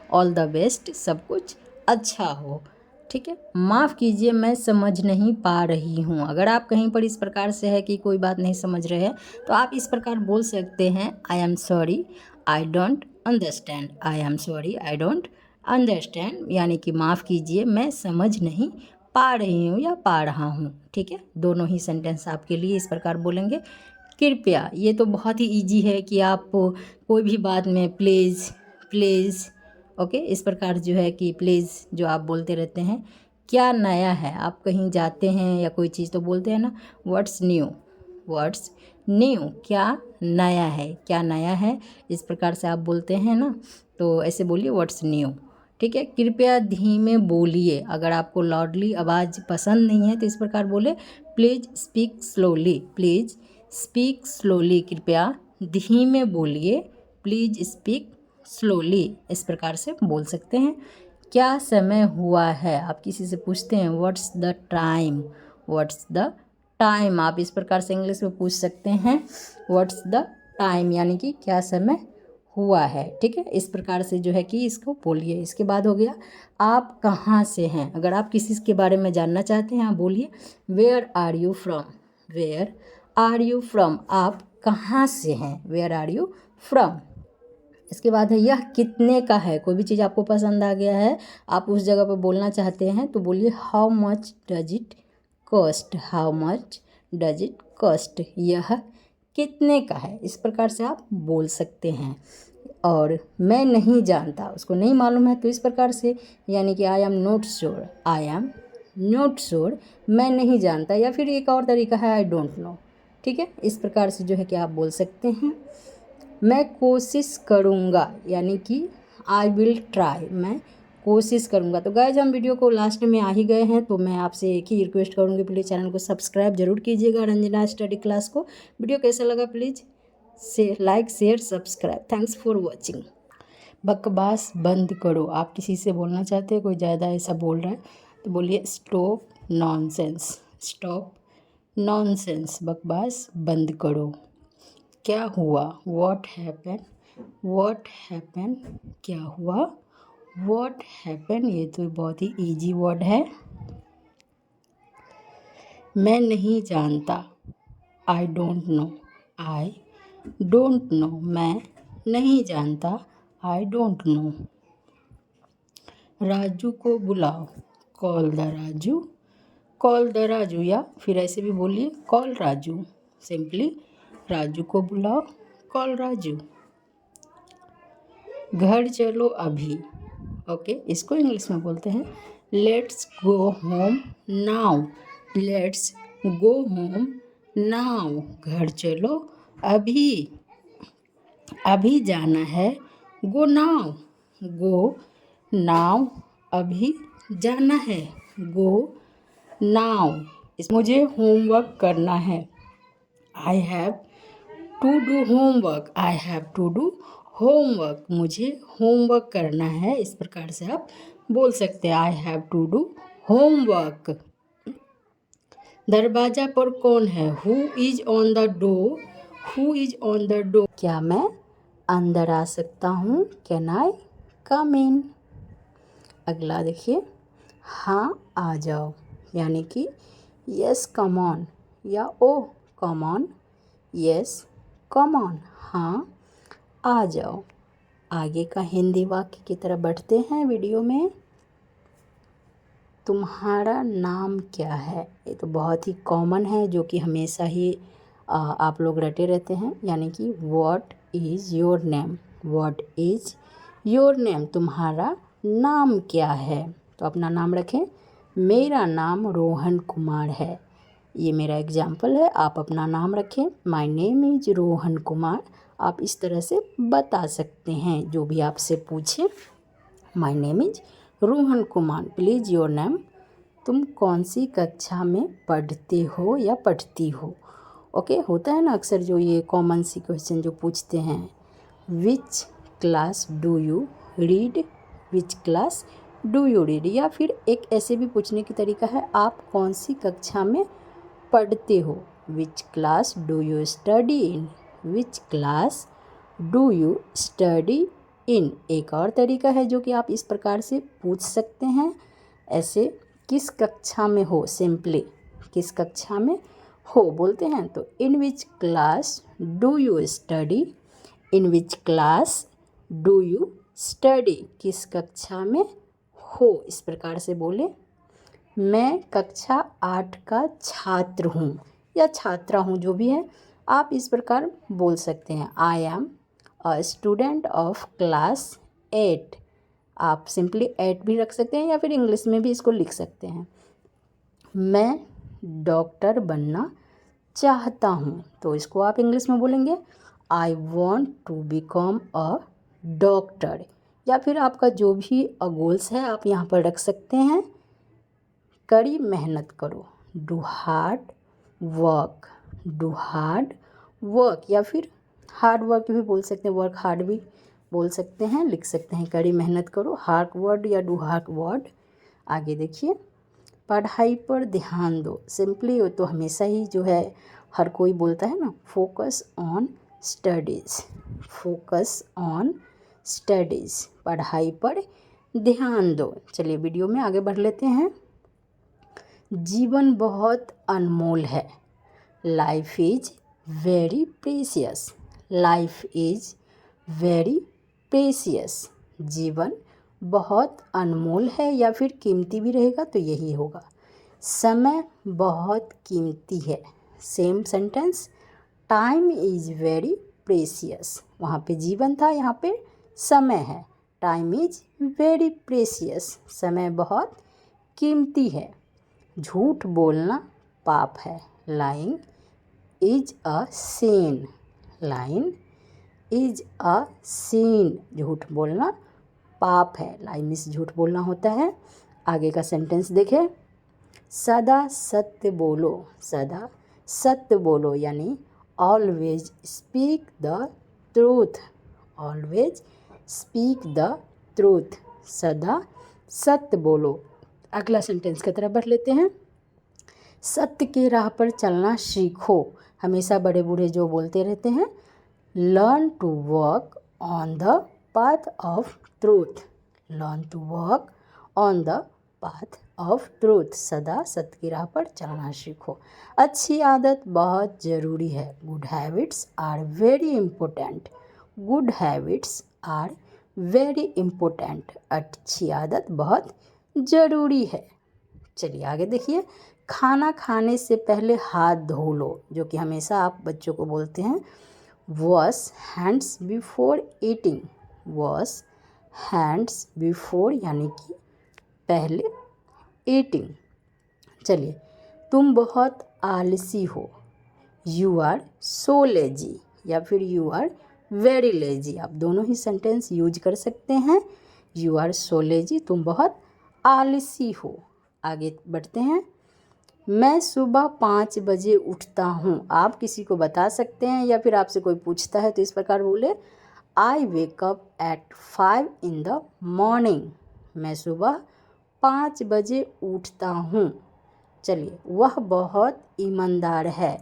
All the best, सब कुछ अच्छा हो। ठीक है, माफ़ कीजिए मैं समझ नहीं पा रही हूँ। अगर आप कहीं पर इस प्रकार से है कि कोई बात नहीं समझ रहे हैं तो आप इस प्रकार बोल सकते हैं, I am sorry, I don't understand. I am sorry, I don't understand, यानी कि माफ़ कीजिए मैं समझ नहीं पा रही हूँ या पा रहा हूँ। ठीक है, दोनों ही सेंटेंस आपके लिए इस प्रकार बोलेंगे। कृपया, ये तो बहुत ही इजी है कि आप कोई भी बात में प्लीज़, प्लीज़, ओके, इस प्रकार जो है कि प्लीज़ जो आप बोलते रहते हैं। क्या नया है, आप कहीं जाते हैं या कोई चीज़ तो बोलते हैं ना, व्हाट्स न्यू, व्हाट्स न्यू, क्या नया है, क्या नया है, इस प्रकार से आप बोलते हैं ना, तो ऐसे बोलिए व्हाट्स न्यू। ठीक है, कृपया धीमे बोलिए, अगर आपको लाउडली आवाज़ पसंद नहीं है तो इस प्रकार बोले, please speak slowly, please speak slowly, कृपया धीमे बोलिए, प्लीज़ स्पीक स्लोली, इस प्रकार से बोल सकते हैं। क्या समय हुआ है, आप किसी से पूछते हैं what's the time, what's the time, आप इस प्रकार से इंग्लिश में पूछ सकते हैं व्हाट्स द टाइम, यानी कि क्या समय हुआ है। ठीक है, इस प्रकार से जो है कि इसको बोलिए। इसके बाद हो गया आप कहाँ से हैं, अगर आप किसी के बारे में जानना चाहते हैं आप बोलिए where are you from, where are you from, आप कहाँ से हैं, वेयर आर यू फ्रॉम। इसके बाद है यह कितने का है, कोई भी चीज़ आपको पसंद आ गया है, आप उस जगह पर बोलना चाहते हैं तो बोलिए how much does it cost, how much does it cost, यह कितने का है, इस प्रकार से आप बोल सकते हैं। और मैं नहीं जानता, उसको नहीं मालूम है तो इस प्रकार से, यानी कि I am not sure, I am not sure, मैं नहीं जानता, या फिर एक और तरीका है आई डोंट नो। ठीक है, इस प्रकार से जो है कि आप बोल सकते हैं। मैं कोशिश करूँगा, यानी कि आई विल ट्राई, मैं कोशिश करूँगा। तो गाइज हम वीडियो को लास्ट में आ ही गए हैं, तो मैं आपसे एक ही रिक्वेस्ट करूँगी, प्लीज़ चैनल को सब्सक्राइब जरूर कीजिएगा रंजना स्टडी क्लास को। वीडियो कैसा लगा प्लीज़ से like share subscribe, thanks for watching. बकवास बंद करो, आप किसी से बोलना चाहते हैं कोई ज़्यादा ऐसा बोल रहा है तो बोलिए स्टॉप नॉनसेंस, स्टॉप नॉनसेंस, बकवास बंद करो। क्या हुआ, व्हाट हैपन, व्हाट हैपन, क्या हुआ, व्हाट हैपन, ये तो बहुत ही इजी वर्ड है। मैं नहीं जानता, I don't know, I don't know, मैं नहीं जानता, आई डोंट नो। राजू को बुलाओ, call the Raju, call the Raju, या फिर ऐसे भी बोलिए कॉल राजू, सिंपली राजू को बुलाओ, कॉल राजू। घर चलो अभी, ओके, इसको इंग्लिश में बोलते हैं let's go home now, let's go home now, घर चलो अभी, अभी जाना है, गो नाउ, गो नाउ, अभी जाना है, गो नाउ। मुझे होमवर्क करना है, I have to do homework, I have to do homework, मुझे होमवर्क करना है, इस प्रकार से आप बोल सकते हैं I have to do homework. दरवाजा पर कौन है, who is on the door, who is on the door, क्या मैं अंदर आ सकता हूँ, कैन आई कम इन। अगला देखिए, हाँ आ जाओ, यानी कि yes come on, yeah oh come on, yes come on, हाँ आ जाओ। आगे का हिंदी वाक्य की तरफ बढ़ते हैं वीडियो में। तुम्हारा नाम क्या है, ये तो बहुत ही कॉमन है जो कि हमेशा ही आप लोग रटे रहते हैं, यानी कि what is your name, what is your name, तुम्हारा नाम क्या है, तो अपना नाम रखें। मेरा नाम रोहन कुमार है, ये मेरा एग्जाम्पल है, आप अपना नाम रखें, my name is Rohan Kumar, आप इस तरह से बता सकते हैं जो भी आपसे पूछे, my name is Rohan Kumar, please your name, तुम कौन सी कक्षा में पढ़ते हो या पढ़ती हो। ओके, होता है ना अक्सर जो ये कॉमन सी क्वेश्चन जो पूछते हैं, विच class do you read, which class do you read, या फिर एक ऐसे भी पूछने की तरीका है आप कौन सी कक्षा में पढ़ते हो, विच class do you study in, which class do you study इन एक और तरीका है जो कि आप इस प्रकार से पूछ सकते हैं ऐसे, किस कक्षा में हो, सिंपली किस कक्षा में हो बोलते हैं तो in which class do you study, in which class do you study, किस कक्षा में हो, इस प्रकार से बोले। मैं कक्षा 8 का छात्र हूँ या छात्रा हूँ, जो भी है आप इस प्रकार बोल सकते हैं। I am a student of class 8, आप सिंपली 8 भी रख सकते हैं या फिर इंग्लिश में भी इसको लिख सकते हैं। मैं डॉक्टर बनना चाहता हूँ, तो इसको आप इंग्लिश में बोलेंगे I want to become a doctor, या फिर आपका जो भी गोल्स है आप यहाँ पर रख सकते हैं। कड़ी मेहनत करो, do hard work, do hard work, या फिर हार्ड वर्क भी बोल सकते हैं, वर्क हार्ड भी बोल सकते हैं, लिख सकते हैं कड़ी मेहनत करो, हार्ड वर्ड या डू हार्ड वर्ड। आगे देखिए, पढ़ाई पर ध्यान दो, सिंपली वो तो हमेशा ही जो है हर कोई बोलता है ना, focus on studies, focus on studies, पढ़ाई पर ध्यान दो। चलिए वीडियो में आगे बढ़ लेते हैं। जीवन बहुत अनमोल है, life is very precious, life is very precious, जीवन बहुत अनमोल है या फिर कीमती भी रहेगा तो यही होगा। समय बहुत कीमती है, same sentence, time is very precious, वहाँ पे जीवन था, यहाँ पे समय है। टाइम इज़ वेरी प्रेसियस, समय बहुत कीमती है। झूठ बोलना पाप है, lying is a sin, line is a sin, झूठ बोलना पाप है, लाइन में से झूठ बोलना होता है। आगे का सेंटेंस देखें, सदा सत्य बोलो, सदा सत्य बोलो यानी always speak the truth, always speak the truth, सदा सत्य बोलो। अगला सेंटेंस की तरफ बढ़ लेते हैं। सत्य के राह पर चलना सीखो, हमेशा बड़े बूढ़े जो बोलते रहते हैं, learn to work on the path of truth, learn to work on the path of truth, सदा सत्य की राह पर चलना सीखो। अच्छी आदत बहुत ज़रूरी है, good habits are very important, good habits are very important, अच्छी आदत बहुत ज़रूरी है। चलिए आगे देखिए, खाना खाने से पहले हाथ धो लो, जो कि हमेशा आप बच्चों को बोलते हैं, wash hands before eating, wash hands before यानी कि पहले ईटिंग। चलिए, तुम बहुत आलसी हो, यू आर सो लेजी, या फिर यू आर वेरी लेजी, आप दोनों ही सेंटेंस यूज कर सकते हैं। यू आर सो लेजी, तुम बहुत आलसी हो। आगे बढ़ते हैं, मैं सुबह 5 बजे उठता हूँ, आप किसी को बता सकते हैं या फिर आपसे कोई पूछता है तो इस प्रकार बोले, I wake up at 5 in the morning, मैं सुबह 5 बजे उठता हूँ। चलिए, वह बहुत ईमानदार है,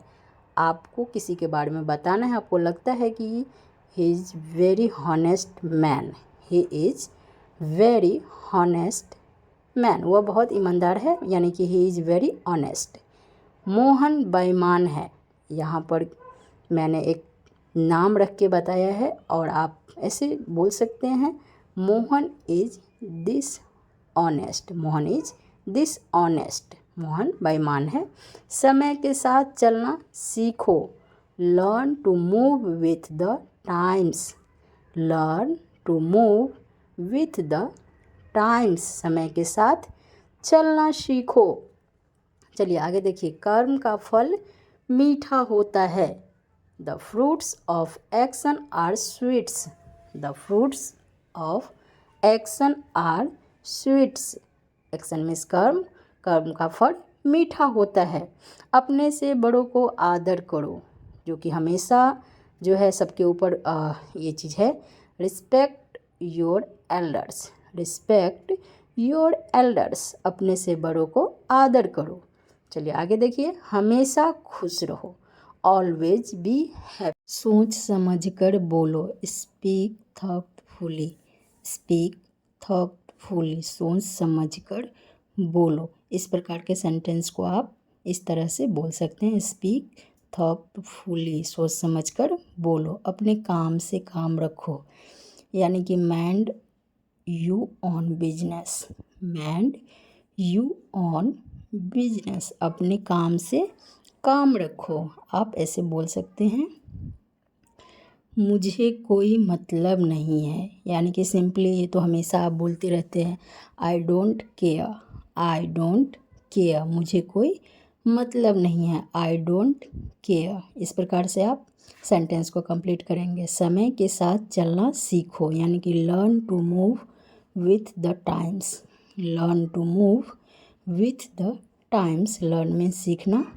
आपको किसी के बारे में बताना है, आपको लगता है कि he is very honest man, he is very honest man, वह बहुत ईमानदार है यानी कि he is very honest. Mohan बेईमान है, यहाँ पर मैंने एक नाम रख के बताया है और आप ऐसे बोल सकते हैं, Mohan is this honest, Mohan is this honest, Mohan बेईमान है। समय के साथ चलना सीखो, learn to move with the times, learn to move with the times, समय के साथ चलना सीखो। चलिए आगे देखिए, कर्म का फल मीठा होता है, the fruits of action are sweets, the fruits of action are sweets, action means कर्म, कर्म का फल मीठा होता है। अपने से बड़ों को आदर करो, जो कि हमेशा जो है सबके ऊपर ये चीज़ है, respect your elders, respect your elders, अपने से बड़ों को आदर करो। चलिए आगे देखिए, हमेशा खुश रहो, ऑलवेज बी हैप्पी, सोच समझ कर बोलो, स्पीक थॉटफुली, स्पीक थॉटफुली, सोच समझकर बोलो। इस प्रकार के सेंटेंस को आप इस तरह से बोल सकते हैं, स्पीक थॉटफुली, सोच समझकर बोलो। अपने काम से काम रखो, यानी कि mind you on business, mind you on business, अपने काम से काम रखो। आप ऐसे बोल सकते हैं, मुझे कोई मतलब नहीं है, यानी कि सिंपली ये तो हमेशा आप बोलते रहते हैं, I don't care, I don't care, मुझे कोई मतलब नहीं है, आई डोंट केयर। इस प्रकार से आप सेंटेंस को कंप्लीट करेंगे। समय के साथ चलना सीखो, यानी कि learn to move with the times, learn to move with the times, learn में सीखना,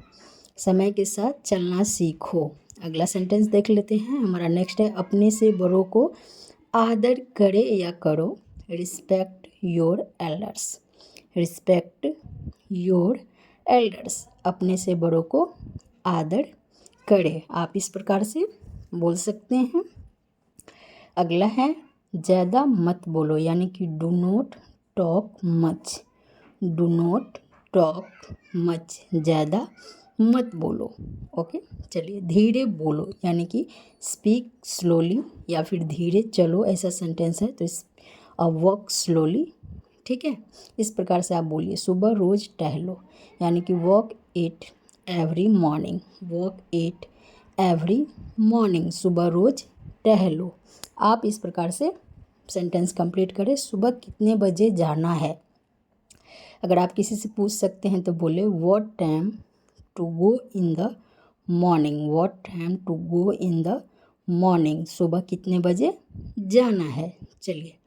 समय के साथ चलना सीखो। अगला सेंटेंस देख लेते हैं। हमारा नेक्स्ट है, अपने से बड़ों को आदर करे या करो, respect your elders, respect your elders, अपने से बड़ों को आदर करे। आप इस प्रकार से बोल सकते हैं। अगला है, ज़्यादा मत बोलो, यानी कि do not talk much, do not talk much, ज़्यादा मत बोलो। ओके, चलिए धीरे बोलो, यानी कि स्पीक स्लोली, या फिर धीरे चलो, ऐसा सेंटेंस है तो इस वॉक स्लोली, ठीक है। इस प्रकार से आप बोलिए। सुबह रोज़ टहलो, यानी कि walk it every morning, walk it every morning, सुबह रोज़ टहलो। आप इस प्रकार से सेंटेंस कंप्लीट करें। सुबह कितने बजे जाना है, अगर आप किसी से पूछ सकते हैं तो बोले what time to go in the morning, what time to go in the morning, सुबह कितने बजे जाना है। चलिए,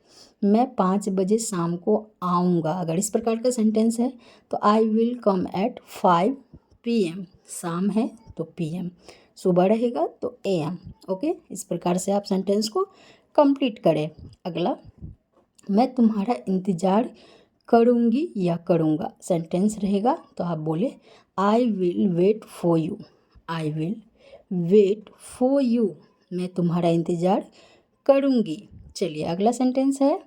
मैं 5 बजे शाम को आऊँगा, अगर इस प्रकार का सेंटेंस है तो I will come at 5 PM, शाम है तो PM, सुबह रहेगा तो AM। ओके, इस प्रकार से आप सेंटेंस को कंप्लीट करें। अगला, मैं तुम्हारा इंतज़ार करूँगी या करूँगा, सेंटेंस रहेगा तो आप बोले I will wait for you, I will wait for you, मैं तुम्हारा इंतज़ार करूँगी। चलिए अगला सेंटेंस है,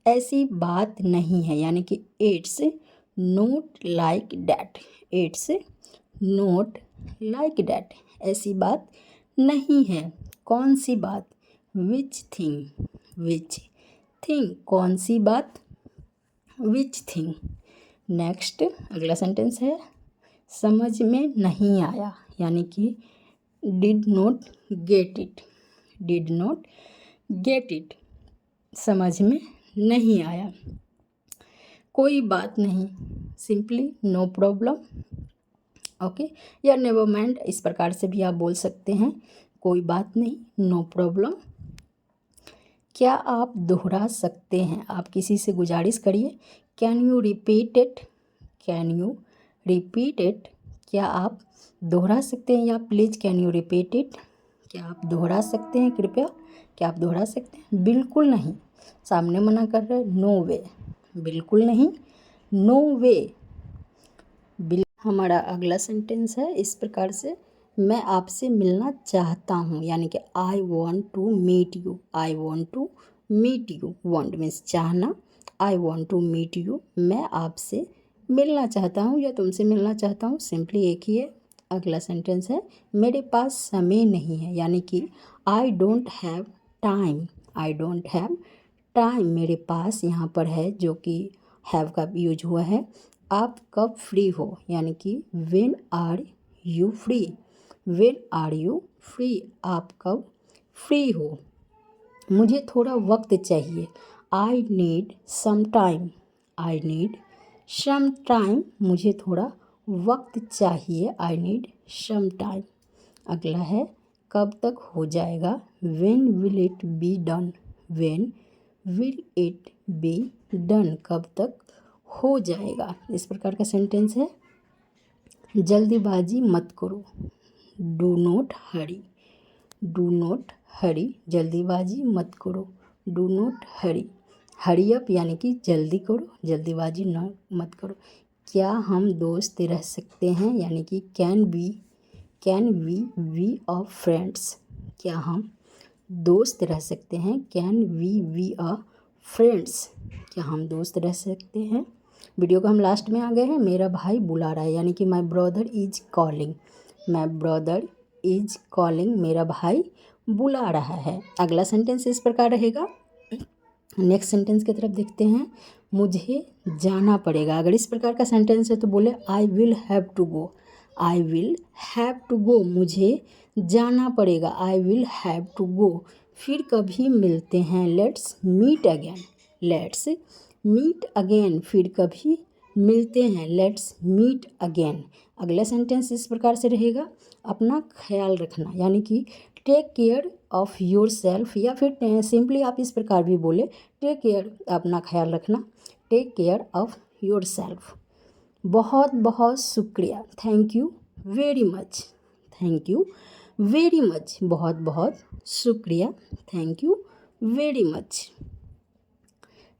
ऐसी बात नहीं है, यानी कि it's not like that, it's not like that, ऐसी बात नहीं है। कौन सी बात, विच थिंग, विच थिंग, कौन सी बात, विच थिंग। नेक्स्ट अगला सेंटेंस है, समझ में नहीं आया, यानी कि did not get it, did not get it, समझ में नहीं आया। कोई बात नहीं, सिंपली नो प्रॉब्लम। ओके, या नेवर माइंड, इस प्रकार से भी आप बोल सकते हैं, कोई बात नहीं, नो प्रॉब्लम। क्या आप दोहरा सकते हैं, आप किसी से गुजारिश करिए, can you repeat it, can you repeat it, क्या आप दोहरा सकते हैं, या please can you repeat it, क्या आप दोहरा सकते हैं, कृपया क्या आप दोहरा सकते हैं। बिल्कुल नहीं, सामने मना कर रहे, नो वे, बिल्कुल नहीं, नो वे। हमारा अगला सेंटेंस है इस प्रकार से, मैं आपसे मिलना चाहता हूँ, यानी कि I want to meet you, I want to meet you, want means चाहना, I want to meet you, मैं आपसे मिलना चाहता हूँ या तुमसे मिलना चाहता हूँ, सिंपली एक ही है। अगला सेंटेंस है, मेरे पास समय नहीं है, यानी कि I don't have time, I don't have time, मेरे पास यहाँ पर है जो कि हैव का यूज हुआ है। आप कब फ्री हो, यानी कि when are you free, when are you free, आप कब फ्री हो। मुझे थोड़ा वक्त चाहिए, I need some time, I need some time, मुझे थोड़ा वक्त चाहिए, आई नीड सम टाइम। अगला है, कब तक हो जाएगा, when will it be done, when will it be done, कब तक हो जाएगा। इस प्रकार का सेंटेंस है। जल्दीबाजी मत करो, do not Hari, do not हरी, जल्दीबाजी मत करो, do not Hari, hurry up, यानी कि जल्दी करो, जल्दीबाजी न मत करो। क्या हम दोस्त रह सकते हैं, यानी कि कैन वी अ फ्रेंड्स, क्या हम दोस्त रह सकते हैं, कैन वी अ फ्रेंड्स, क्या हम दोस्त रह सकते हैं? वीडियो को हम लास्ट में आ गए हैं। मेरा भाई बुला रहा है, यानी कि my brother is calling. My brother is calling, मेरा भाई बुला रहा है। अगला सेंटेंस इस प्रकार रहेगा। नेक्स्ट सेंटेंस की तरफ देखते हैं। मुझे जाना पड़ेगा। अगर इस प्रकार का सेंटेंस है तो बोले I will have to go. I will have to go, मुझे जाना पड़ेगा। I will have to go. फिर कभी मिलते हैं। Let's meet again. Let's meet again, फिर कभी मिलते हैं। Let's meet again. अगला सेंटेंस इस प्रकार से रहेगा। अपना ख्याल रखना, यानी कि take care of yourself, या फिर सिंपली आप इस प्रकार भी बोले टेक केयर, अपना ख्याल रखना। Take care of yourself. बहुत बहुत शुक्रिया। Thank you very much. Thank you very much, बहुत बहुत शुक्रिया। Thank you very much.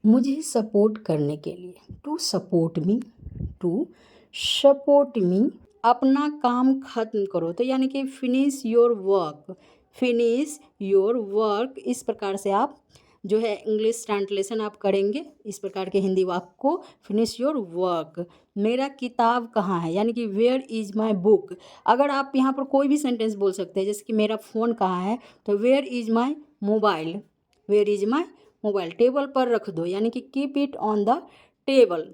मुझे सपोर्ट करने के लिए, to support me, to support me. अपना काम खत्म करो, तो यानी कि finish your work. Finish your work, इस प्रकार से आप जो है इंग्लिश ट्रांसलेशन आप करेंगे इस प्रकार के हिंदी वाक्य को। Finish your work. मेरा किताब कहाँ है, यानी कि वेयर इज़ माई बुक। अगर आप यहाँ पर कोई भी सेंटेंस बोल सकते हैं, जैसे कि मेरा फ़ोन कहाँ है, तो where is my mobile. Where is my mobile. Table पर रख दो, यानी कि keep it on the table.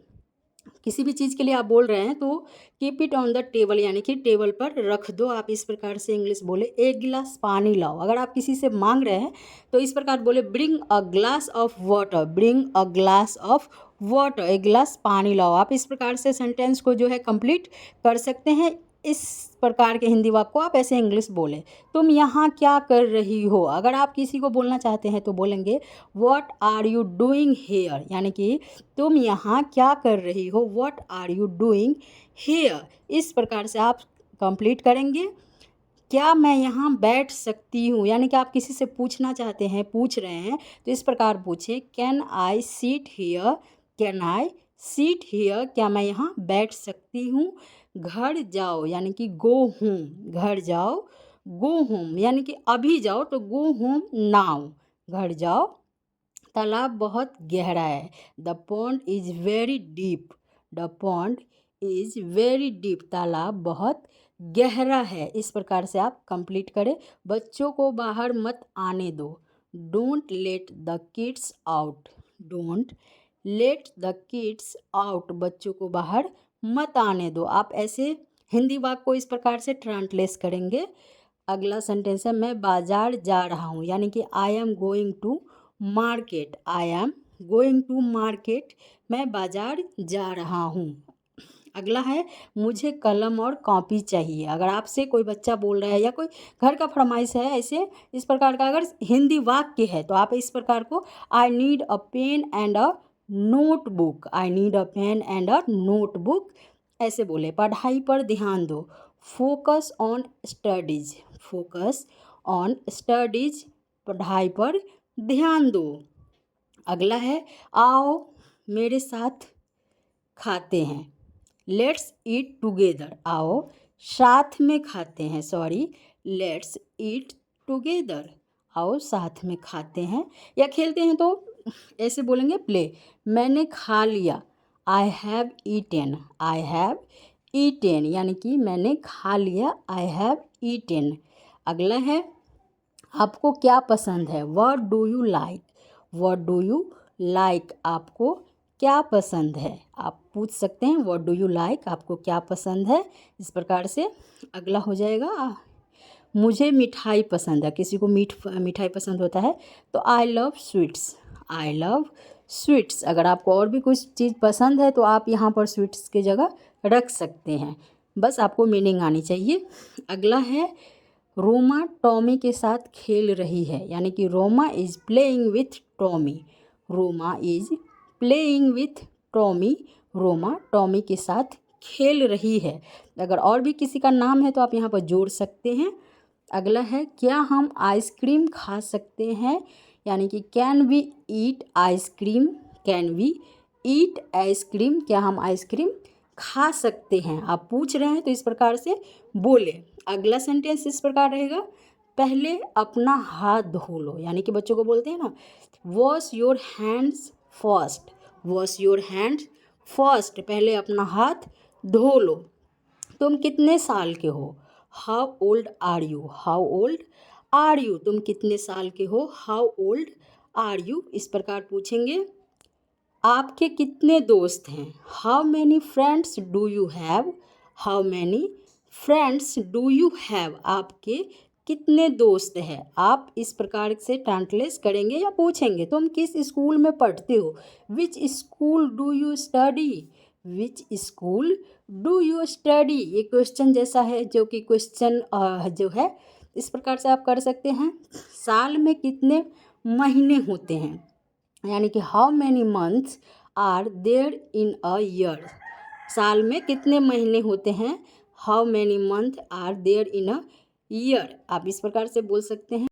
किसी भी चीज़ के लिए आप बोल रहे हैं तो keep it on the table, यानी कि टेबल पर रख दो। आप इस प्रकार से इंग्लिश बोले एक गिलास पानी लाओ। अगर आप किसी से मांग रहे हैं तो इस प्रकार बोले bring a glass of water. Bring a glass of water, एक गिलास पानी लाओ। आप इस प्रकार से सेंटेंस को जो है कंप्लीट कर सकते हैं। इस प्रकार के हिंदी वाक्य को आप ऐसे इंग्लिश बोले। तुम यहाँ क्या कर रही हो। अगर आप किसी को बोलना चाहते हैं तो बोलेंगे what are you doing here, यानी कि तुम यहाँ क्या कर रही हो। What are you doing here, इस प्रकार से आप कंप्लीट करेंगे। क्या मैं यहाँ बैठ सकती हूँ, यानी कि आप किसी से पूछना चाहते हैं, पूछ रहे हैं, तो इस प्रकार पूछें can I seat here. Can I seat here, क्या मैं यहाँ बैठ सकती हूँ। घर जाओ, यानी कि गो होम। घर जाओ, गो होम, यानी कि अभी जाओ, तो गो होम नाउ। घर जाओ। तालाब बहुत गहरा है। The pond is very deep. The pond is very deep, तालाब बहुत गहरा है। इस प्रकार से आप कंप्लीट करें। बच्चों को बाहर मत आने दो। Don't let the kids out. Don't let the kids out, बच्चों को बाहर मत आने दो। आप ऐसे हिंदी वाक्य को इस प्रकार से ट्रांसलेट करेंगे। अगला सेंटेंस है मैं बाजार जा रहा हूँ, यानी कि I am going to market. I am going to market, मैं बाजार जा रहा हूँ। अगला है मुझे कलम और कॉपी चाहिए। अगर आपसे कोई बच्चा बोल रहा है या कोई घर का फरमाइश है, ऐसे इस प्रकार का अगर हिंदी वाक्य है तो आप इस प्रकार को I need a pen and a notebook. I need a pen and a notebook, ऐसे बोले। पढ़ाई पर ध्यान दो। Focus on studies. Focus on studies, पढ़ाई पर ध्यान दो। अगला है आओ मेरे साथ खाते हैं। Let's eat together. आओ साथ में खाते हैं, सॉरी, लेट्स ईट टुगेदर। आओ साथ में खाते हैं या खेलते हैं, तो ऐसे बोलेंगे प्ले। मैंने खा लिया। I have eaten. I have eaten, यानी कि मैंने खा लिया। I have eaten. अगला है आपको क्या पसंद है। What do you like. What do you like, आपको क्या पसंद है। आप पूछ सकते हैं व्हाट डू यू लाइक, आपको क्या पसंद है, इस प्रकार से। अगला हो जाएगा मुझे मिठाई पसंद है। किसी को मिठाई पसंद होता है तो I love sweets. I love sweets. अगर आपको और भी कुछ चीज़ पसंद है तो आप यहाँ पर स्वीट्स की जगह रख सकते हैं, बस आपको मीनिंग आनी चाहिए। अगला है रोमा टॉमी के साथ खेल रही है, यानी कि Roma is playing with Tommy. Roma is playing with Tommy, Roma Tommy के साथ खेल रही है। अगर और भी किसी का नाम है तो आप यहाँ पर जोड़ सकते हैं। अगला है क्या हम आइसक्रीम खा सकते हैं, यानी कि can we eat ice cream. Can we eat ice cream, क्या हम आइसक्रीम खा सकते हैं। आप पूछ रहे हैं तो इस प्रकार से बोले। अगला सेंटेंस इस प्रकार रहेगा पहले अपना हाथ धो लो, यानी कि बच्चों को बोलते हैं ना, wash your hands first, wash your hands first, पहले अपना हाथ धो लो। तुम कितने साल के हो? How old are you? How old are you? तुम कितने साल के हो? How old are you? इस प्रकार पूछेंगे। आपके कितने दोस्त हैं? How many friends do you have? How many friends do you have? आपके कितने दोस्त हैं? आप इस प्रकार से ट्रांसलेट करेंगे या पूछेंगे। तुम किस स्कूल में पढ़ते हो? Which school do you study? Which school do you study? ये क्वेश्चन जैसा है, जो कि क्वेश्चन जो है इस प्रकार से आप कर सकते हैं। साल में कितने महीने होते हैं, यानी कि how many months are there in a year? साल में कितने महीने होते हैं? How many month are there in a year? आप इस प्रकार से बोल सकते हैं।